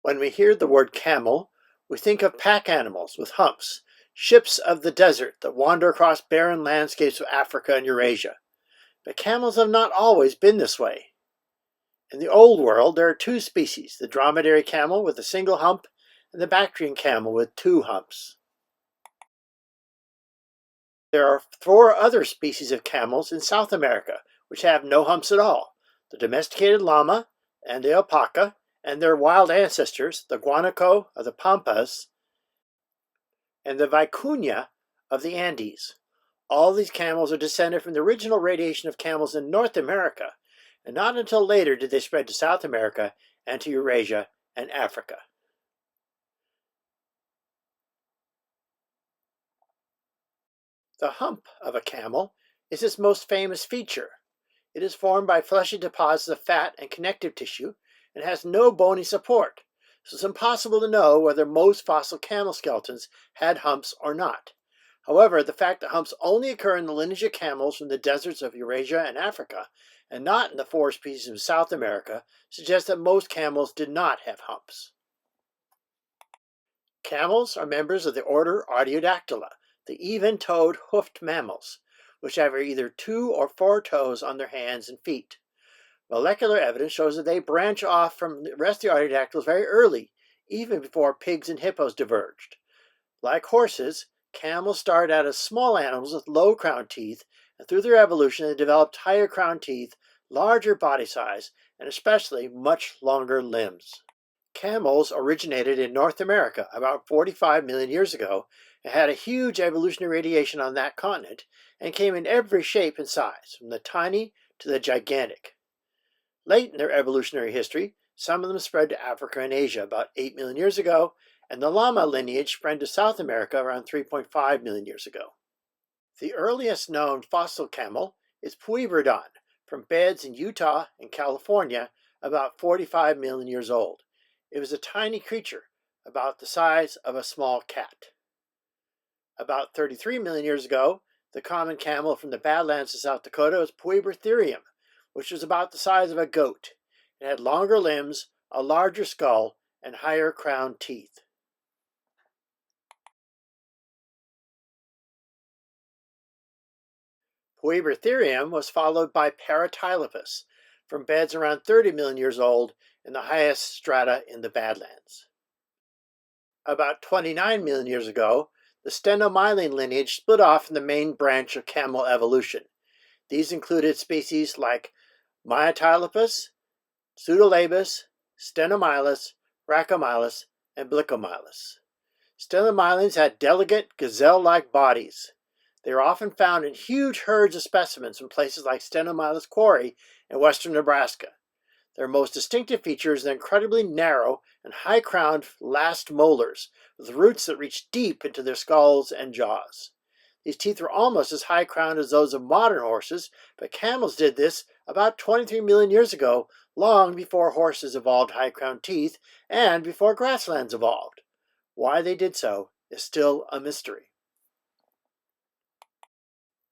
When we hear the word camel, we think of pack animals with humps, ships of the desert that wander across barren landscapes of Africa and Eurasia. But camels have not always been this way. In the Old World, there are two species, the dromedary camel with a single hump and the Bactrian camel with two humps. There are four other species of camels in South America which have no humps at all: the domesticated llama and the alpaca, and their wild ancestors, the guanaco of the Pampas and the vicuña of the Andes. All these camels are descended from the original radiation of camels in North America, and not until later did they spread to South America and to Eurasia and Africa. The hump of a camel is its most famous feature. It is formed by fleshy deposits of fat and connective tissue and has no bony support, so it's impossible to know whether most fossil camel skeletons had humps or not. However, the fact that humps only occur in the lineage of camels from the deserts of Eurasia and Africa, and not in the four species of South America, suggests that most camels did not have humps. Camels are members of the order Artiodactyla, the even-toed hoofed mammals, which have either 2 or 4 toes on their hands and feet. Molecular evidence shows that they branch off from the rest of the artiodactyls very early, even before pigs and hippos diverged. Like horses, camels started out as small animals with low crown teeth, and through their evolution they developed higher crown teeth, larger body size, and especially much longer limbs. Camels originated in North America about 45 million years ago and had a huge evolutionary radiation on that continent and came in every shape and size, from the tiny to the gigantic. Late in their evolutionary history, some of them spread to Africa and Asia about 8 million years ago, and the llama lineage spread to South America around 3.5 million years ago. The earliest known fossil camel is Puebredon, from beds in Utah and California, about 45 million years old. It was a tiny creature, about the size of a small cat. About 33 million years ago, the common camel from the Badlands of South Dakota was Puebredon, which was about the size of a goat. It had longer limbs, a larger skull, and higher crown teeth. Puebredon was followed by Paratylopus, from beds around 30 million years old in the highest strata in the Badlands. About 29 million years ago, the stenomylene lineage split off from the main branch of camel evolution. These included species like Myotylopus, Pseudolabus, Stenomylus, Racomylus, and Blicomylus. Stenomylenes had delicate, gazelle-like bodies. They are often found in huge herds of specimens from places like Stenomylus Quarry in western Nebraska. Their most distinctive feature is their incredibly narrow and high-crowned last molars, with roots that reach deep into their skulls and jaws. These teeth were almost as high-crowned as those of modern horses, but camels did this about 23 million years ago, long before horses evolved high-crowned teeth and before grasslands evolved. Why they did so is still a mystery.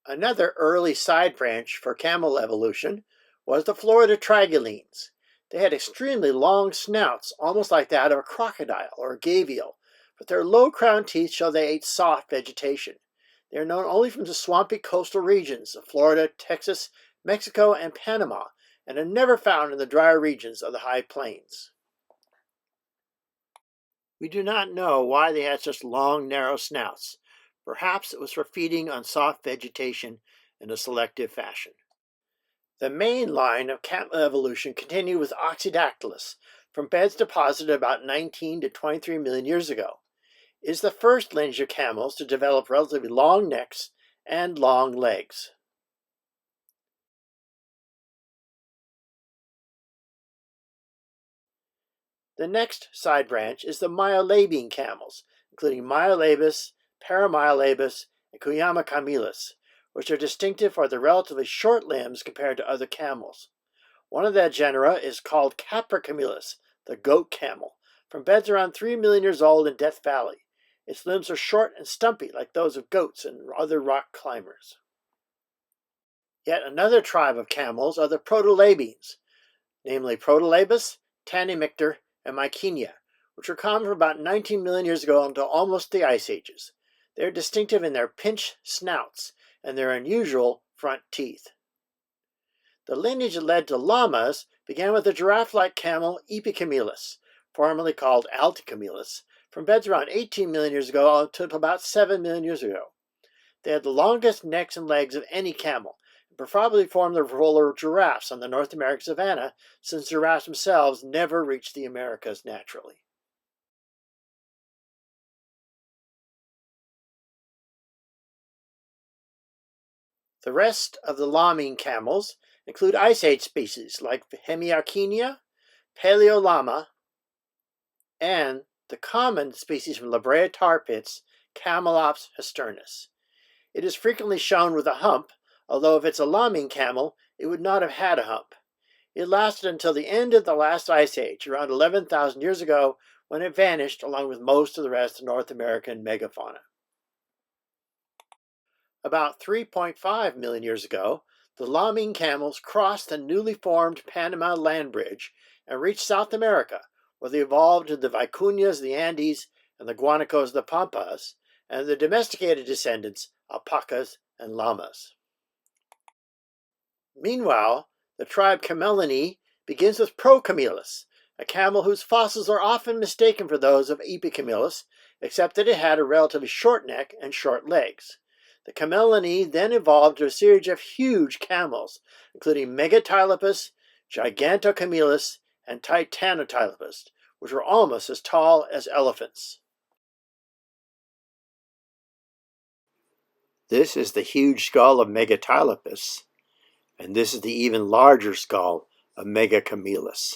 Another early side branch for camel evolution was the Florida tragulines. They had extremely long snouts, almost like that of a crocodile or a gavial, but their low crown teeth show they ate soft vegetation. They are known only from the swampy coastal regions of Florida, Texas, Mexico, and Panama, and are never found in the drier regions of the high plains. We do not know why they had such long, narrow snouts. Perhaps it was for feeding on soft vegetation in a selective fashion. The main line of camel evolution continued with Oxydactylus, from beds deposited about 19 to 23 million years ago. It is the first lineage of camels to develop relatively long necks and long legs. The next side branch is the myolabine camels, including Myolabus, Paramyolabus, and Cuyamacamelus, which are distinctive for their relatively short limbs compared to other camels. One of their genera is called Capercamelus, the goat camel, from beds around 3 million years old in Death Valley. Its limbs are short and stumpy like those of goats and other rock climbers. Yet another tribe of camels are the protolabines, namely Protolabus, Tanimictor, and Mycenia, which were common from about 19 million years ago until almost the Ice Ages. They are distinctive in their pinched snouts and their unusual front teeth. The lineage that led to llamas began with the giraffe-like camel Epicamelus, formerly called Alticamelus, from beds around 18 million years ago to about 7 million years ago. They had the longest necks and legs of any camel, and probably formed the role of giraffes on the North American savanna, since giraffes themselves never reached the Americas naturally. The rest of the lamine camels include Ice Age species like Hemiarchenia, Paleolama, and the common species from La Brea tar pits, Camelops histernus. It is frequently shown with a hump, although if it's a lamine camel, it would not have had a hump. It lasted until the end of the last ice age, around 11,000 years ago, when it vanished along with most of the rest of North American megafauna. About 3.5 million years ago, the lamine camels crossed the newly formed Panama Land Bridge and reached South America, where they evolved into the vicuñas of the Andes and the guanacos of the Pampas, and the domesticated descendants, alpacas and llamas. Meanwhile, the tribe Camelinae begins with Procamelus, a camel whose fossils are often mistaken for those of Epicamelus, except that it had a relatively short neck and short legs. The Camelinae then evolved to a series of huge camels, including Megatylopus, Gigantocamelus, and Titanotylopus, which were almost as tall as elephants. This is the huge skull of Megatylopus, and this is the even larger skull of Megacamelus.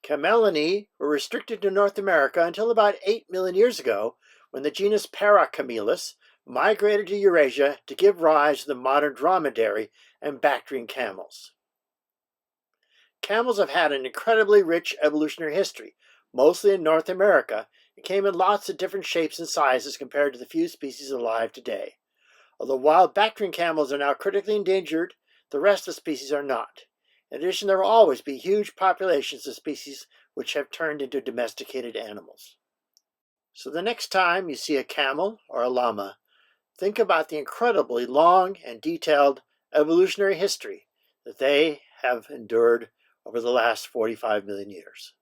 Camelinae were restricted to North America until about 8 million years ago, when the genus Paracamelus migrated to Eurasia to give rise to the modern dromedary and Bactrian camels. Camels have had an incredibly rich evolutionary history, mostly in North America, and came in lots of different shapes and sizes compared to the few species alive today. Although wild Bactrian camels are now critically endangered, the rest of the species are not. In addition, there will always be huge populations of species which have turned into domesticated animals. So the next time you see a camel or a llama, think about the incredibly long and detailed evolutionary history that they have endured over the last 45 million years.